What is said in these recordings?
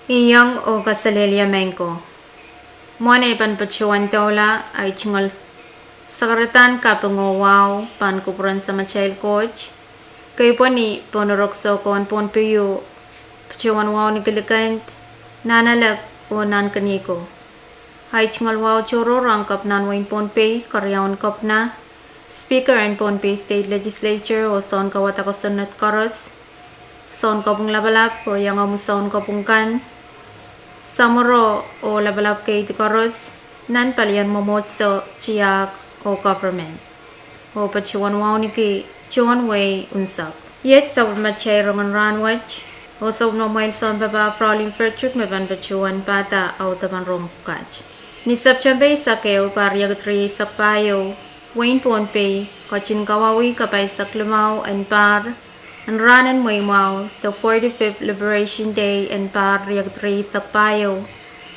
Iyang o kasalelia mengko. Mwana ipan pachuan tola ay chingal sakaratan kapangowaw pan kupuran sa child coach. Kay po ni ponorokso kon pon piyo pachuan waw ni kilikant nanalag o nan kaniko. Ay chingal waw choro rangkap nan wain pon pay karyawan kap na Speaker and pon pay state legislature o son kawatako sunat karos. Son kapung labalap o yang amuson kapung kan Samuro o labalap kay tikoros nan palian momot so chiyak o government. O pachuan waw ni ki chuan way unsap. Yet sa machay Rongen Rahnwet o sa mail son baba frauling ferchuk meban pachuan pata au taban romkaj. Ni September sa keo pariag 3 sa payo Wayne Ponpey kachin kawawi kapay sa Klamaw and par and ranan may mau the 45th Liberation Day and par riag 3 sa payo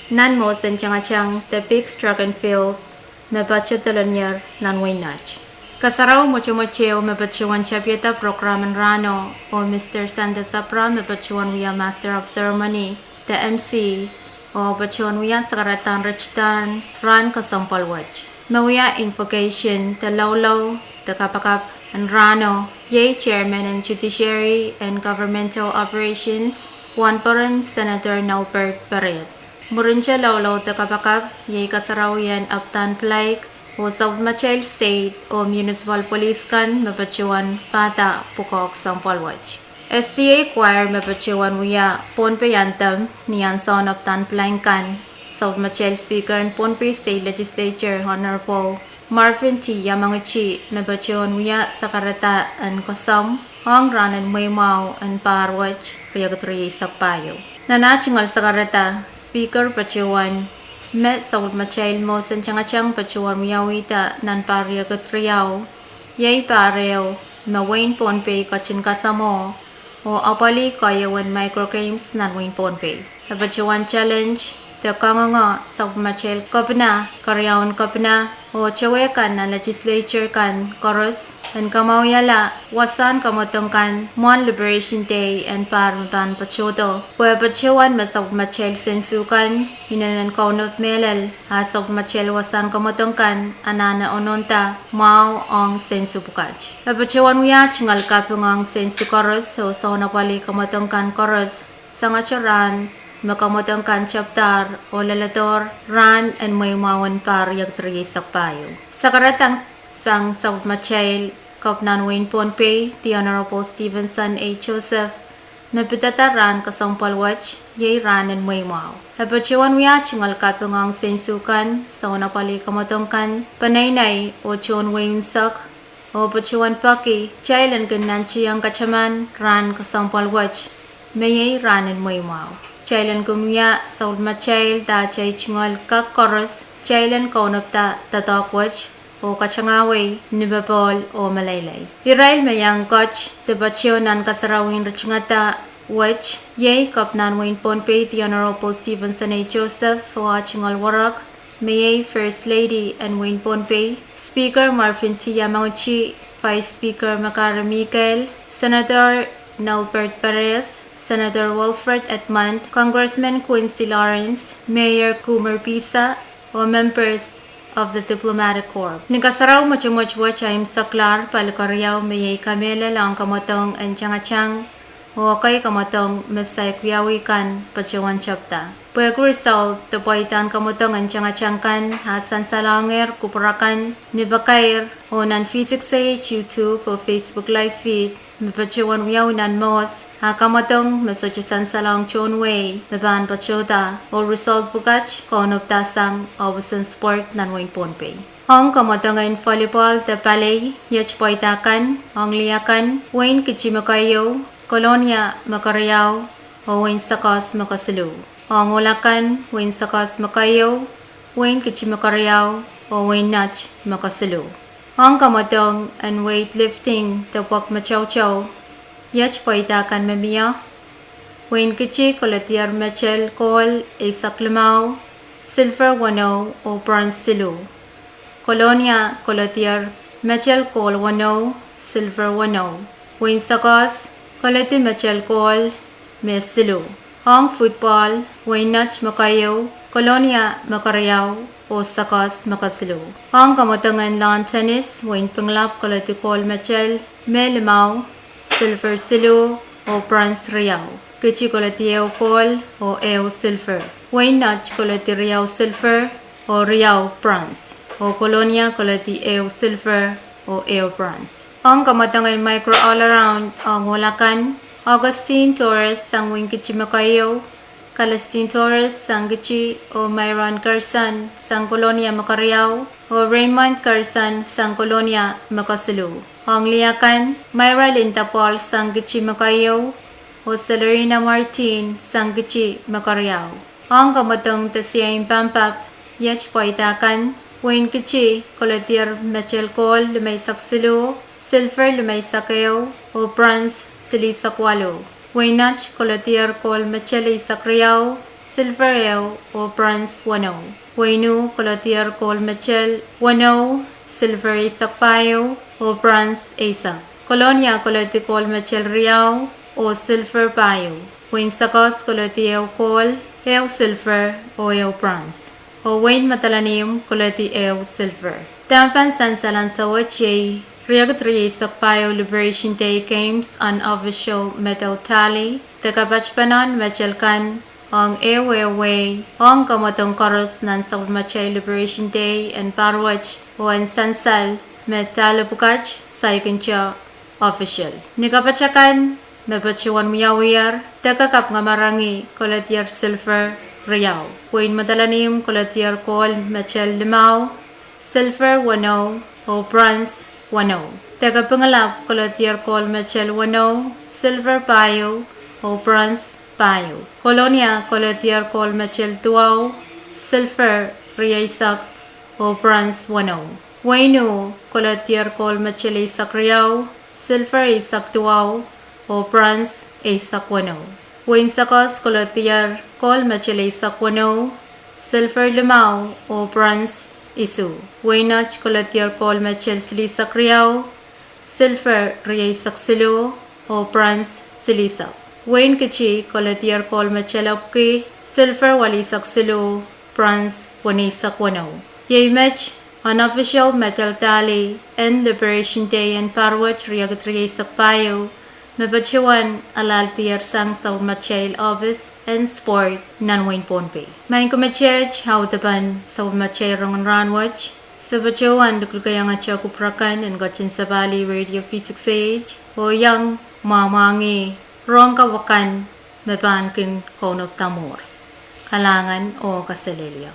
nan mo sen chang the big struck and field me bacha talanyar nan way nach kasaraw mo chumocheo me bachuan chapieta program and rano o Mr. Santa Sapra me bachuan wiya master of ceremony the MC o bachuan wiya sakaratan richtan ran kasampalwach Mawia invocation the lawlaw the kapakap and rano Yay Chairman and Judiciary and Governmental Operations, Wanparan Senator Nalbert Perez. Muruncha lawlaw ta kapakap, yay kasarawian aptan plaik, o South Machel State o Municipal Police kan mapachuan pata pukok sampalwach. STA choir mapachuan wiya Ponpey anthem niyan son aptan plaik kan, South Machel Speaker and Ponpey State Legislature Honorable Marvin T. Yamanguchi mabachuan wiya sakarata and kosam hong ranan maymaw and parwach riagatri sakpayo. Nanachingal sakarata Speaker pachuan met South Machel mo san changachang pachuan wiyawita nan pariagatriyaw yay pareo na Wayne Ponpey kachin kasamo o apali kayawan microclaims nan Wayne Ponpey. Pachuan challenge the kanganga South Machel kapna karyawan kapna o chawekan na legislature kan koros and kamawyala wasan kamotong kan Mon Liberation Day and parmaban pachoto kwe pachuan ma South Machel sensukan hinanan kaunot melal ha South Machel wasan kamotong kan anana ononta mau ong sensu bukaj pachuan wiya chingal kapungang sensu koros so napali kamotong kan koros sangacharan makamotong kan chapter o lalator ran and may mawan par yag 3 sakpayo. Sa karatang sang South Machel kapnan Wayne Ponpey, the Honorable Stevenson A. Joseph, mapitataran kasampalwach yay ran and may maw. Hapachuan wiya chingal kapungang sensukan sa napali kamotong kan panaynay o chon Wayne sak o pachuan paki chailan kanan chiyang kachaman ran kasampalwach mayay ran and may maw. Chailan kumya South Machel ta chay chingal kak koros chailan kaunapta tatakwach o kachangaway nibapol o malaylay. Irail mayang coach tebachyo nan kasarawin rachngata wach yay kapnan Wayne Ponpey the Honorable Stevenson A. Joseph o chingal warak mayay First Lady and Wayne Ponpey Speaker Marvin T. Yamanguchi Vice Speaker Makara Michael Senator Nalbert Perez Senator Wilfred Edmund, Congressman Quincy Lawrence, Mayor Coomer Pisa, o members of the Diplomatic Corps. Nikasaraw machumuchwach ay saklar palukaryaw mayay kamela lang kamotong ang changachang o kay kamotong masay kuyawi kan pachuan chapta. Pwag result, tapoitan kamotong ang changachang kan hasan salanger kupurakan ni Bakair o nan physics sa YouTube o Facebook live feed mapachuan wiyaw nan mos ha kamatong masochisan salang chonway maban pachota o result bukach konop tasang obasan sport nan Wayne Ponpey. Hong kamatong ngayon volleyball ta palay yach poitakan hong liyakan Wayne kichimakayo kolonya makarayaw o Wayne sakos makasulu. Hong ulakan Wayne sakos makayo Wayne kichimakarayaw o Wayne nach makasulu. Ang kamatong and weightlifting tapok machaw-chaw yach poitakan mamiya Wayne kichi kolatier mechel kol isak limaw, silver 10 o bronze silu. Colonia kolatier mechel kol 10, silver 10. Wayne sakos kolati mechel kol mes silu. Hong football Wayne nach makayo, Colonia makarayaw o sakos makasilu. Hong kamutangan lawn tennis Wayne penglap kolati kol mechel me limaw, silver silu o bronze riyaw. Kichi kolati ew kol o ew silver. Wayne nach kolati riyaw silver o riyaw bronze. O Colonia kolati ew silver o ew bronze. Ang kamatangay micro all around ang walakan, Augustine Torres sang Wayne kichi makayo, Calestine Torres sang kichi o Myron Carson sang Colonia makariyaw o Raymond Carson sang Colonia makasilu. Ang liyakan, Myra Linta Paul sang kichi makayo o Celerina Martin sang kichi makariyaw. Ang kamatang tasiyang pampap, yach paitakan, Wayne kichi kolatier mechel kol lumay saksilu, silver lumay sakayo o bronze sili sakwalo. Wayne nach kolatier kol mechel isakriyaw, silver ew o bronze 10. Waynu kolatier kol mechel 10, silver isakpayo o bronze isak. Colonia kolati kol mechel riyaw o silver payo. Wayne sakos kolati ew kol, ew silver o ew bronze. O Wayne matalanim kolati ew silver. Tampan sansalan sa wachye, Riyagatri Sakpayo Liberation Day Games unofficial medal tally. Takapachpanan machalkan ang ewe ang kamatong koros nan sa Machay Liberation Day and Parwach o ang sansal medal bukaj sa ikincha official. Nikapachakan mepatchuan miyawiyar takakap nga marangi kolatier silver riyaw. Wayne madalanim kolatier kol mechel limaw, silver 10 o bronze 10. Tagapangalap kolatier kol mechel 10, silver payo o bronze payo. Colonia kolatier kol mechel 12, silver riyaisak o bronze 10. Waynu kolatier kol mechel isak riyaw, silver isak 12 o bronze isak 10. Wayne sakos kolatier kol mechel isak 10, silver limaw o bronze isu. Wayne nach kolatier kol mechel sili sakriyaw, silver riyay saksilu o bronze silisak. Wayne kichi kolatier kol mechel upki, silver wali saksilu, bronze wanisak 10. Yay match unofficial medal tally and Liberation Day and Parwach riyagat riyay sakpayo. Mabadsiwan alal tiyer sang sa Machay Office and Sport nan Wayne Ponpe. Main kumachej hawtapan sa Machay Rongen Rahnwet. Sa badsiwan dukul kaya nga siya kuprakan and gotchin sa Bali Radio Physics Age o yang mamangi rong kawakan mapan kin konop tamor. Kalangan o kasalilya.